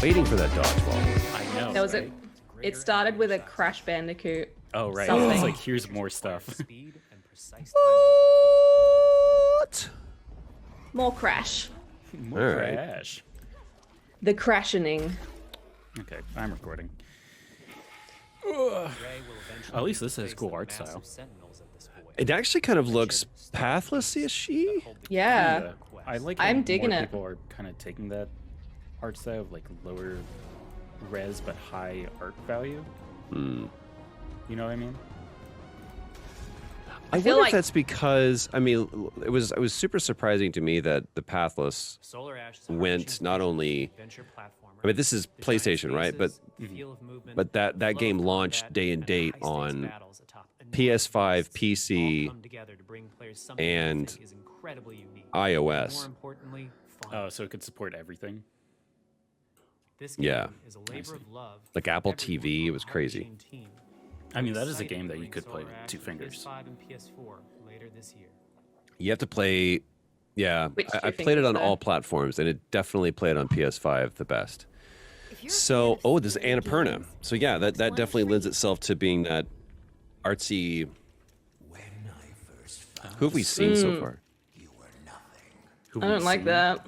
waiting for that dodgeball. I know. There was right? it started with a Crash Bandicoot. Oh right. something. It's like here's more stuff. What? More Crash. More All right. Crash. The crashioning. Okay, I'm recording. Ugh. At least this has cool art style. It actually kind of looks pathless-ish. Yeah. I like how I'm digging more it. people are kind of taking that art style of like lower res but high art value. Mm. You know what I mean? I feel wonder like- if that's because it was super surprising to me that the pathless went not only. I mean, this is PlayStation, right? But that game launched day and date on PS5, PC, and iOS. Oh, so it could support everything. Yeah, I see. like Apple TV. It was crazy. I mean, that is a game that you could play with 2 fingers. You have to play. Yeah, Which I two played it fingers, on though? all platforms, and it definitely played on PS5 the best. So, this is Annapurna. So yeah, that definitely lends itself to being that artsy. Who have we seen so far? Who I don't we've like seen. that.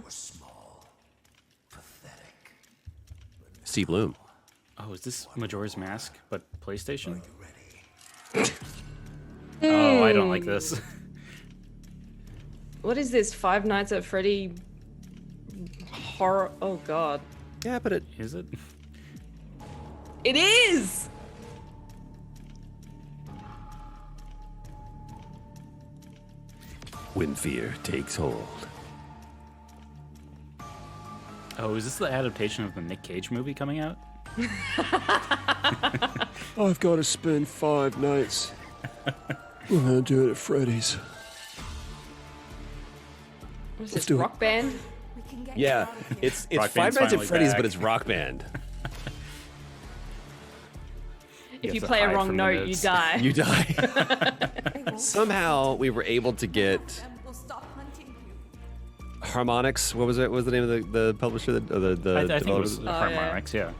Steve Bloom. Oh, is this Majora's Mask but PlayStation? Oh, I don't like this. What is this? Five Nights at Freddy horror? Oh god. Yeah, but it. Is it? It is! When fear takes hold. Oh, is this the adaptation of the Nick Cage movie coming out? I've got to spend 5 nights. I'm gonna do it at Freddy's. What is Let's this? do it. Rock Band? Yeah, it's Rock Five Band's Nights at finally Freddy's, back. but it's Rock Band. If have you to play a hide wrong from the note, you notes. die. You die. Somehow we were able to get Harmonix. What was it? What was the name of the publisher? The I think it was developers? yeah. Harmonix, yeah.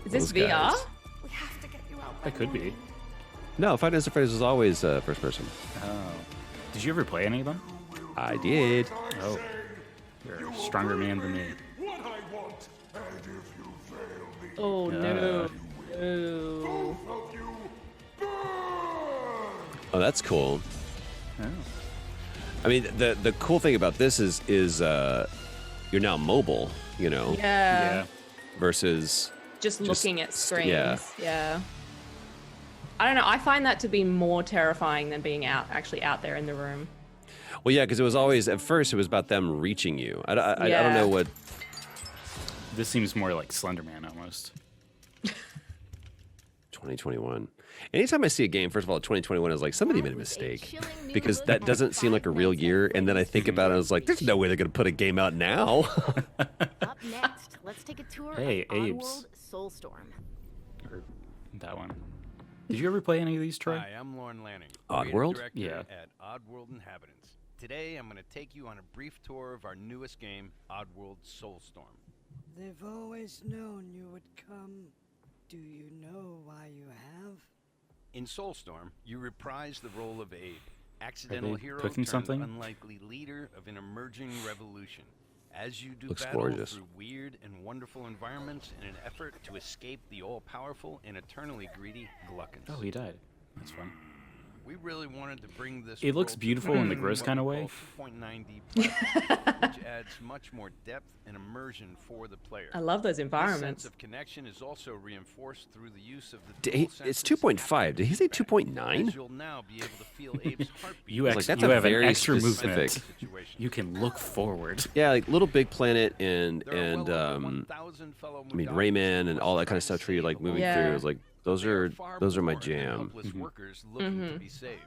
Is this Those VR? guys. That could be. No, Five Nights at Freddy's was always first person. Oh. Did you ever play any of them? I did. Oh. You're a stronger man than me. Oh no. No. Oh, that's cool. Oh. I mean, the cool thing about this is you're now mobile. You know, Yeah. versus Just looking at screens. yeah. Yeah. I don't know. I find that to be more terrifying than being actually out there in the room. well, yeah, because it was always at first it was about them reaching you. I don't Yeah. know what. This seems more like Slenderman almost. 2021. Anytime I see a game, first of all, 2021 is like somebody made a mistake because that doesn't seem like a real year. And then I think about it, I was like, there's no way they're going to put a game out now. Up next, let's take a tour Hey, of Abe's. Oddworld Soulstorm. Or that one. Did you ever play any of these, Troy? Hi, I'm Lauren Lanning, Oddworld? creative director Yeah. at Oddworld Inhabitants. Today, I'm going to take you on a brief tour of our newest game, Oddworld Soulstorm. They've always known you would come. Do you know why you have? In Soulstorm, you reprise the role of Abe, accidental hero cooking turned something? unlikely leader of an emerging revolution. As you do Looks battle gorgeous. through weird and wonderful environments in an effort to escape the all-powerful and eternally greedy Gluckons. Oh, he died. That's fun. We really wanted to bring this. It looks world to beautiful in the what gross we kind of call way. 2.9D platform, which adds much more depth and immersion for the player. I love those This environments. sense of connection is also reinforced through the use of the Did he- dual it's senses 2.5. Did he say haptic feedback, 2.9? as you'll now be able to feel Abe's heartbeat. You, like, ex- that's you a have an very extra specific- movement. situation. You can look forward. Yeah, like Little Big Planet and There are well over 1,000 fellow I mean Mudokons Rayman who and are all that kind of trying stuff. to Where you're like save moving the Yeah. through. It was like those They are far those are my more than jam. helpless workers looking to be saved.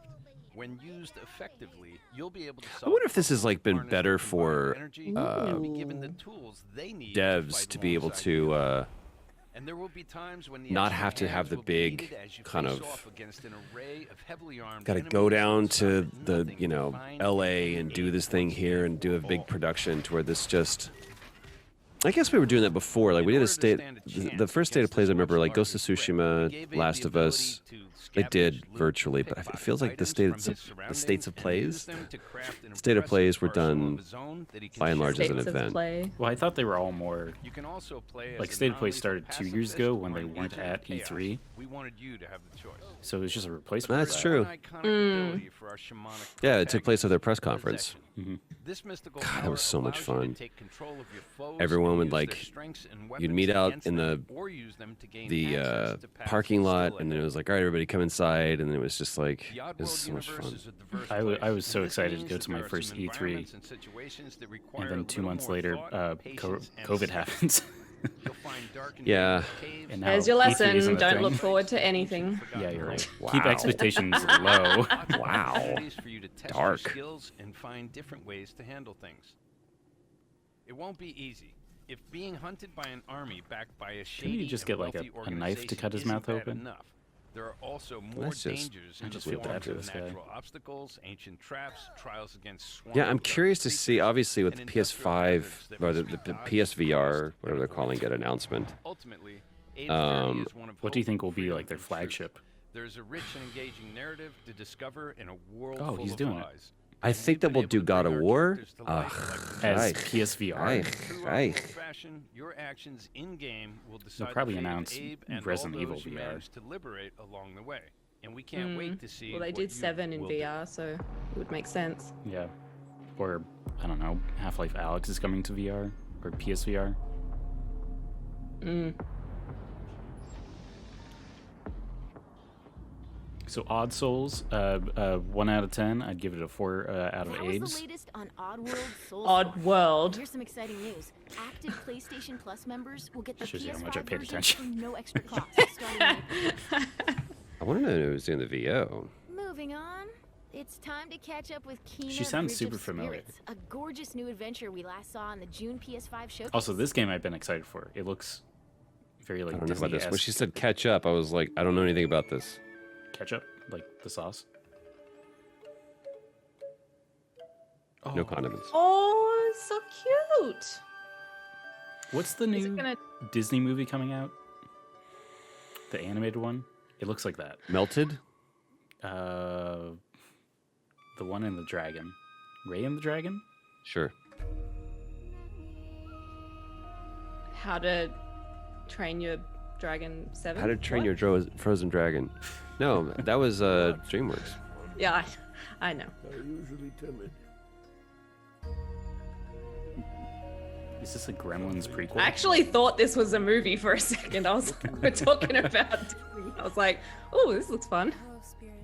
When used effectively, you'll be able to I wonder if this has like been harness better the combined for energy uh, and be given the tools they need devs fight to be able alongside to you. And there will be times when the not extra have to have hands the will be big needed as you kind face of off against an array of heavily armed got to enemies go down who to suffer the nothing you know to find L.A. and and do aid this thing once here they and do a big fall. production to where this just. I guess we were doing that before. Like we did a state. The first state of plays I remember, like Ghost of Tsushima, Last of Us. They did virtually, but it feels like the states of plays were done by and large as an States of event. play. Well, I thought they were all more You can also play as like an State of Play army started with 2 passive years ago fist when they or weren't agent at chaos. E3, We wanted you to have the choice. so it was just a replacement. That's for that. true. An iconic ability for our shamanic Yeah, it took place at their press protagonist, conference. possession. This mystical God, that power was so much allows you to fun. take control of your foes Everyone and would, use like, their strengths and You'd weapons meet out against in them, or use them to gain the access to paths parking lot, still and then it ahead. was like, all right, everybody come inside, and then it was just like, The it was Oddworld so much universe fun. is a diverse I place, was so and this excited to means go that to my there are first some E3, environments and situations that require And a then 2 little months more later, thought, patience, and COVID skill. happens. You'll find dark and Yeah. dangerous caves, And now There's your E3 lesson. isn't a Don't thing. look forward to anything. Yeah, you're right. Wow. Keep expectations low. Wow. opportunities for you to test your Dark. skills and find different ways to handle things. It won't be easy. If being hunted by an army backed by a shady you just and get, like, wealthy a knife to cut his organization mouth isn't bad open? enough, there are also more That's just- dangers I in the just feel bad forms for of this guy. natural obstacles, ancient traps, trials against Yeah, swarms I'm of curious to dark see, creatures, obviously, with the and industrial hazards PS5, that or must the be dodged, PSVR, suppressed, whatever they're and calling it, avoided. announcement. Ultimately, Abe's journey is one of What do you hope, think will be freedom, like their and truth. flagship? There's a rich and engaging narrative to discover in a world Oh, full he's of doing it. lies. I And think we've that been we'll able do to God bring of our War. characters to life like As Reich. PSVR? Reich. True Reich. Oddworld fashion, your actions in-game will decide probably the fate of announce Abe and Resident all Evil those you VR. manage to liberate along the way. And we can't wait to see Well, they what did you 7 in will do. VR, so it would make sense. Yeah. Or, I don't know, Half-Life Alyx is coming to VR, or PSVR. So Odd Souls, 1 out of 10. I'd give it a 4 out of That was the AIDS. latest on Oddworld Soulstorm. Oddworld. Here's some exciting news. Active PlayStation Plus members will get the Shows you how PS5 much I paid version attention. for no extra cost starting May 1st. I want to know who's doing the VO. Moving on. It's time to catch up with Kena She sounds Bridge of super familiar. Spirits, a gorgeous new adventure we last saw in the June PS5 showcase. Also, this game I've been excited for. It looks very like I don't know about this. When Disney-esque. she said catch up, I was like, I don't know anything about this. Ketchup, like the sauce. No condiments. Oh, so cute. What's the Is it new gonna- Disney movie coming out? The animated one? It looks like that. Melted? The one in the dragon. Ray and the Dragon? Sure. How to Train Your Dragon 7? How to Train What? Your Frozen Dragon. No, that was DreamWorks. Yeah, I know. Usually timid. Is this a Gremlins prequel? I actually thought this was a movie for a second. I was like, we're talking about Disney. I was like, oh, this looks fun. Hello, Spirit.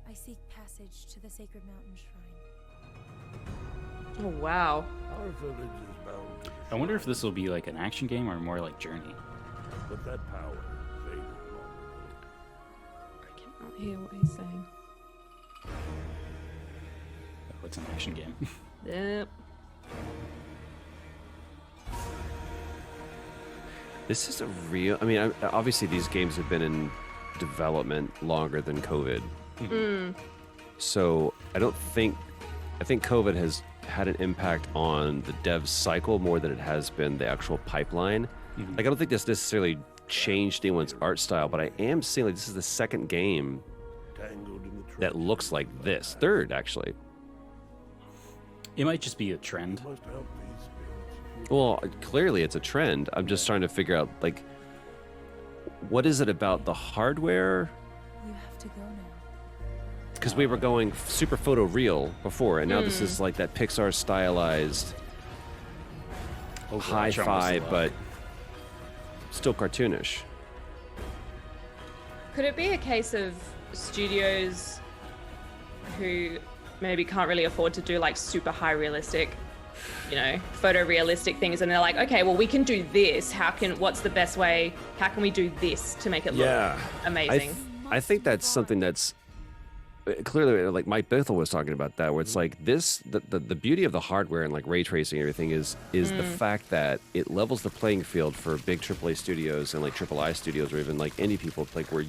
I seek passage to the sacred mountain shrine. Oh, wow. Our village is bound to I wonder if this will be like an action game or more like Journey. but that power faded long I cannot hear what he's saying. Oh, it's an action game. Yep. This is a real. I mean, obviously these games have been in development longer than COVID. So I think COVID has had an impact on the dev cycle more than it has been the actual pipeline. Like I don't think this necessarily changed anyone's art style, but I am seeing like this is the second game tangled in the tree. that looks like this. Third, actually. It might just be a trend. Must help these spirits. Well, clearly it's a trend. I'm just trying to figure out like what is it about the hardware? You have to go now. Because we were going super photo real before, and now this is like that Pixar stylized hi-fi, but still cartoonish. Could it be a case of studios who maybe can't really afford to do like super high realistic, photorealistic things, and they're like, okay, well, we can do this. What's the best way? How can we do this to make it look amazing? I think that's something that's clearly like Mike Bethel was talking about that, where it's like this, the beauty of the hardware and like ray tracing and everything is the fact that it levels the playing field for big AAA studios and like AAA studios or even like indie people, like where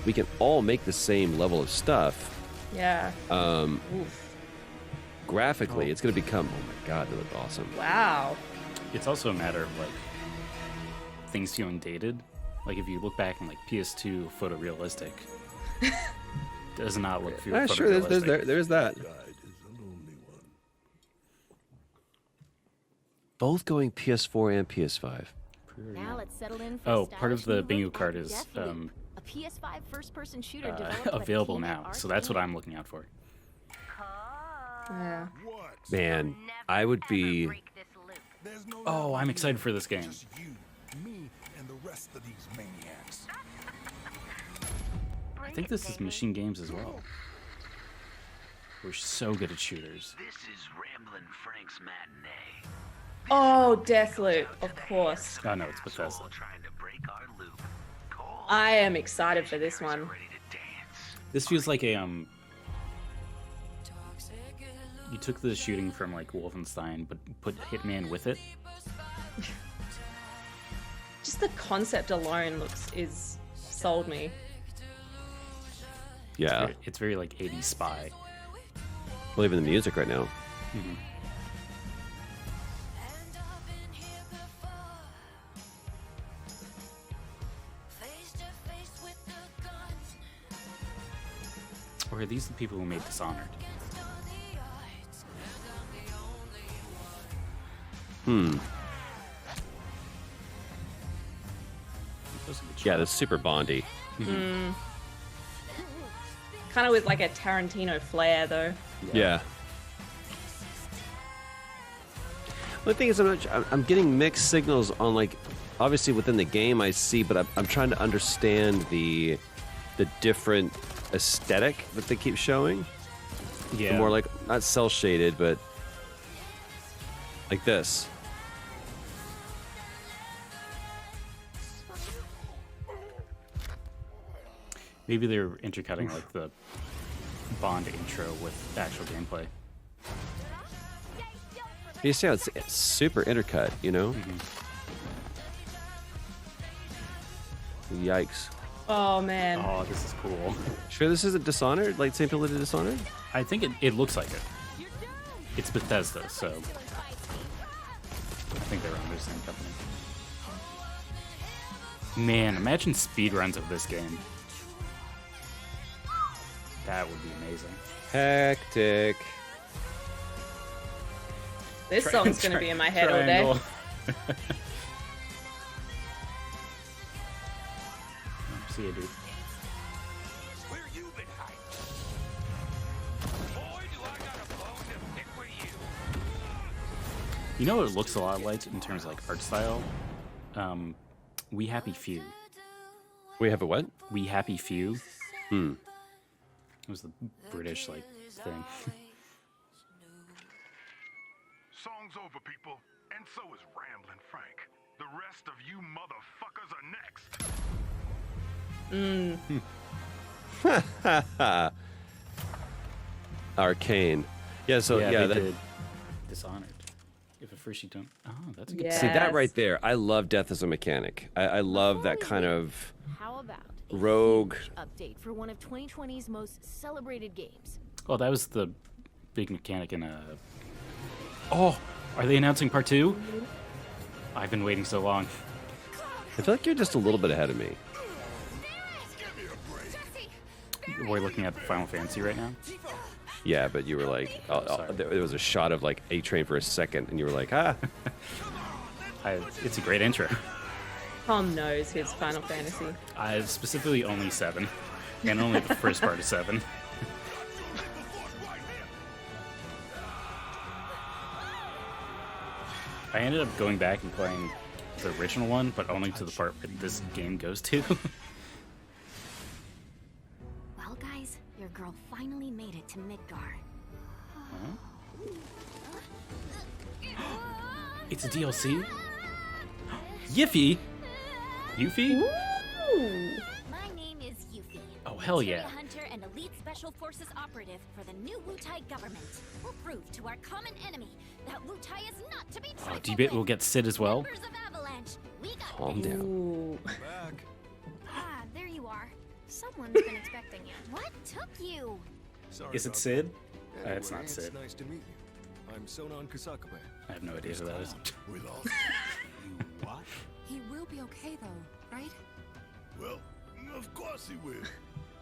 we can all make the same level of stuff. Yeah. Graphically, it's going to become, oh my god, they look awesome. Wow. It's also a matter of like things feeling dated. Like if you look back in like PS2 photorealistic, does not look photorealistic. Sure, there's that. Guide is a lonely one. Both going PS4 and PS5. Now let's settle in for Oh, part of the stylish new bingo look card at is Deathloop, a PS5 first-person shooter developed by the available team at now. Arc So that's what Inc. I'm looking out for. Yeah. Man, I would be. Oh, I'm excited for this game. Just you, me, and the rest of these maniacs. I think this is Machine Games as well. We're so good at shooters. This is Ramblin' Frank's matinee. Oh, Deathloop, of course. Oh no, it's Bethesda. Trying to break our loop. Cole I am excited for this one. ready to dance. This feels like a You took the shooting from like Wolfenstein, but put Hitman with it. Just the concept alone is sold me. Yeah, It's very like 80s spy. well, even the music right now. Or are these the people who made Dishonored? Yeah, that's super Bondy. Kind of with like a Tarantino flair, though. Yeah. The thing is, I'm getting mixed signals on like, obviously within the game I see, but I'm trying to understand the different aesthetic that they keep showing. Yeah. The more like not cell shaded, but like this. Maybe they're intercutting like the Bond intro with actual gameplay. You see how it's super intercut, you know? Yikes. Oh man. Oh, this is cool. Sure this isn't Dishonored? Like same people that did Dishonored? I think it looks like it. It's Bethesda, so I think they're under the same company. Man, imagine speedruns of this game. That would be amazing. Hectic. This song's gonna be in my head all day. Triangle. See you, dude. Where you been hiding? Boy, do I got a bone to pick with you. You know what it looks a lot like in terms of like art style? We Happy Few. We have a what? We Happy Few. It was the British like thing. Song's over, people. And so is Ramblin' Frank. The rest of you motherfuckers are next. Arcane. Yeah, so yeah, yeah, they that, did Dishonored. If at first you don't. Oh, that's a good. Yeah. see that right Yes. there. I love death as a mechanic. I love that kind of How about a rogue. huge update for one of 2020's most celebrated games? Oh, that was the big mechanic in a. Oh, are they announcing part 2? I've been waiting so long. I feel like you're just a little bit ahead of me. We're looking at Final Fantasy right now. Yeah, but you were like, Sorry. there was a shot of like A-Train for a second, and you were like, ah. It's a great intro. Tom knows his Final Fantasy. Specifically only 7, and only the first part of 7. I ended up going back and playing the original one, but only to the part where this game goes to. Well, guys, your girl finally made it to Midgar. It's a DLC? Yiffy? Yuffie? Ooh. My name is Yuffie. Oh, hell yeah. Mystery hunter and elite special forces operative for the new Wutai government. We'll prove to our common enemy that Wutai is not to be Oh, trifled do you bet with. we'll get Sid as well? Members of Avalanche, we got Calm this. down. Ooh. Ah, there you are. Someone's been expecting you. What took you? Is it Sid? It's not Sid. Nice to meet you. I'm Sonon Kusakabe. I have no idea who that is. We lost. You what? He will be okay though, right? Well, of course he will.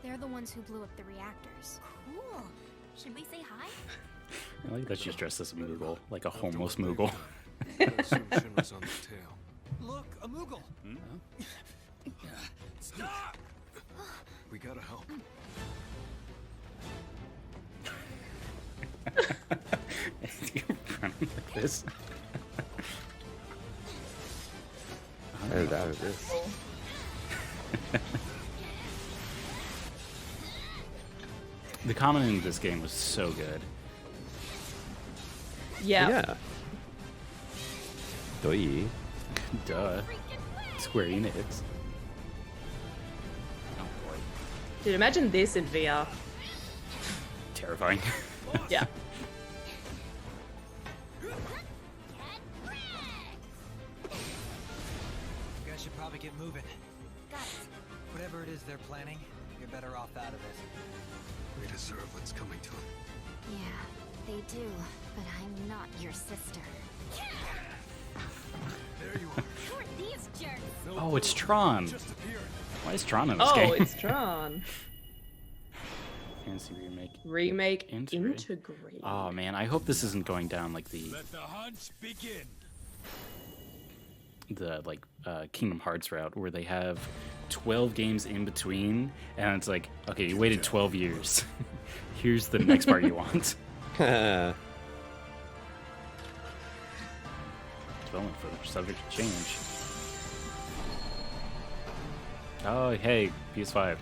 They're the ones who blew up the reactors. Cool. Should we say hi? I like that she's dressed as a Moogle, like a homeless Moogle. Look, a Moogle. Stop! We gotta help. Running like this. How did this? The comment in this game was so good. Yeah. Yeah. Doi. Duh. Square Enix. Oh boy. Dude, imagine this in VR. Terrifying. Yeah. You guys should probably get moving. Got it. Whatever it is they're planning, you're better off out of it. We deserve what's coming to them. Yeah, they do. But I'm not your sister. There you are. Who are these jerks? Oh, it's Tron. Just appeared. Why is Tron in this Oh, game? it's Tron. Fantasy remake. Remake Integrate. integrate. Oh man, I hope this isn't going down like the Let the hunt begin. Kingdom Hearts route where they have 12 games in between, and it's like, okay, you waited 12 years. Here's the next part you want. Development for subject to change. Oh, hey, PS5.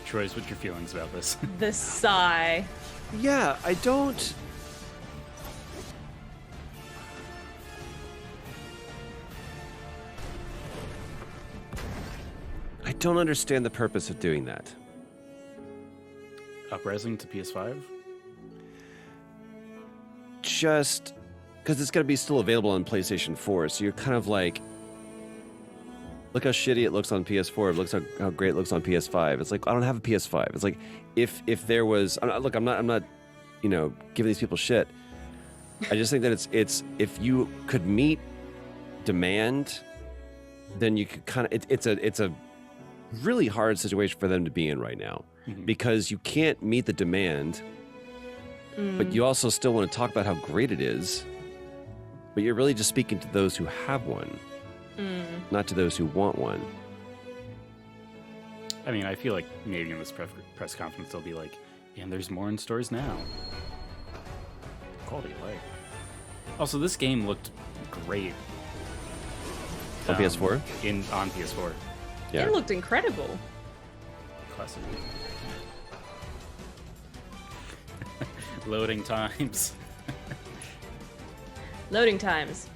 Troy's, what's your feelings about this? The sigh. Yeah, I don't. I don't understand the purpose of doing that. Uprising to PS5? Just because it's going to be still available on PlayStation 4, so you're kind of like, look how shitty it looks on PS4. It looks how great it looks on PS5. It's like, I don't have a PS5. It's like if there was, look, I'm not, giving these people shit. I just think that it's if you could meet demand, then you could kind of it's a really hard situation for them to be in right now, because you can't meet the demand, but you also still want to talk about how great it is, but you're really just speaking to those who have one, not to those who want one. I mean, I feel like maybe in this press conference they'll be like, and there's more in stores now. Quality of life. Also, this game looked great. On PS4? On PS4. Yeah. It looked incredible. Classic. Loading times. Loading times.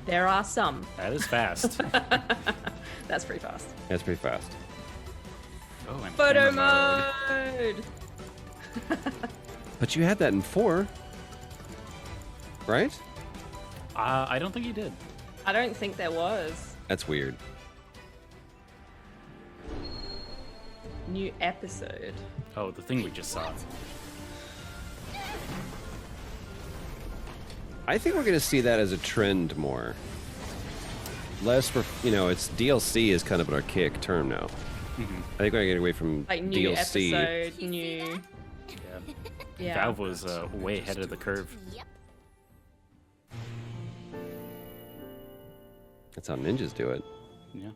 There are some. That is fast. That's pretty fast. That's pretty fast. Oh, and Photo camera mode. But you had that in 4, right? I don't think you did. I don't think there was. That's weird. New episode. Oh, the thing we just saw. I think we're going to see that as a trend more. Less for, it's DLC is kind of an archaic term now. I think we're going to get away from Like new DLC. episode, new. Yeah. Valve was way ahead of the curve. Yep. That's how ninjas do it. Yeah.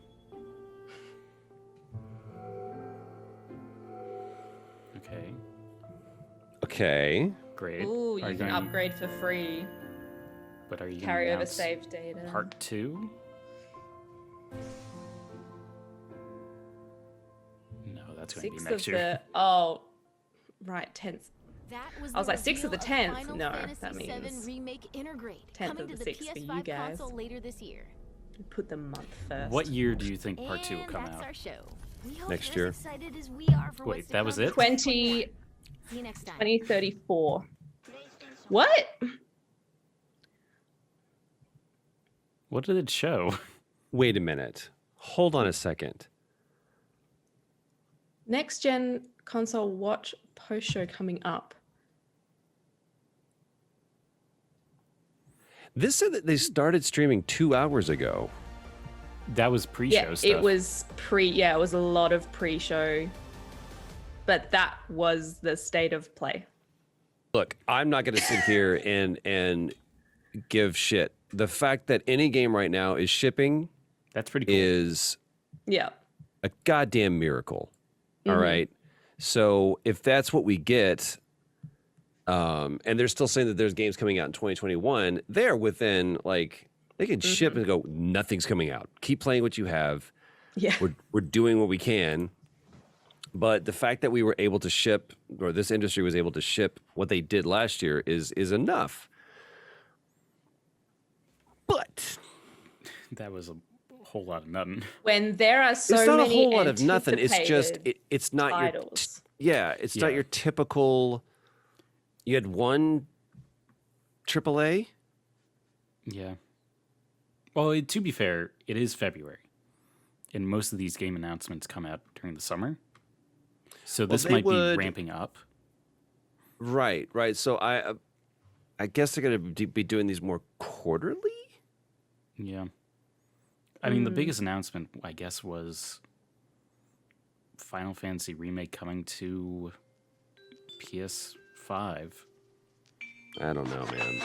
Okay. Okay. Great. Ooh, you Are can going- upgrade for free. But are you Carry gonna over announce save data. Part 2? No, that's going to be 6 next of year. the. Oh, right, 10th. That was I was the like, 6 of the reveal 10th? Final No, Fantasy that means VII Remake Integrate 10th coming of to the the 6th for PS5 you guys. console later this year. Put the month first. What year do you think Part 2 will And come that's out? our show. We hope Next you're year. as excited as we are for Wait, what's to that was come in it? 20, 2021. See you next time. 2034. What? What did it show? Wait a minute. Hold on a second. Next gen console watch post show coming up. This said that they started streaming 2 hours ago. That was pre-show stuff. It was it was a lot of pre-show. But that was the state of play. Look, I'm not going to sit here and give shit. The fact that any game right now is shipping, that's pretty cool. Is a goddamn miracle. All right. So if that's what we get, and they're still saying that there's games coming out in 2021, they're within they can ship and go, nothing's coming out. Keep playing what you have. Yeah. We're doing what we can. But the fact that we were able to ship, or this industry was able to ship what they did last year is enough. But that was a whole lot of nothing. When there are so many, it's not many a whole lot of nothing. It's just it's not titles. It's not your typical. You had one AAA. Yeah. Well, to be fair, it is February, and most of these game announcements come out during the summer. So this might be ramping up. Right. So I guess they're going to be doing these more quarterly? Yeah. I mean, the biggest announcement, I guess, was Final Fantasy Remake coming to PS5. I don't know, man.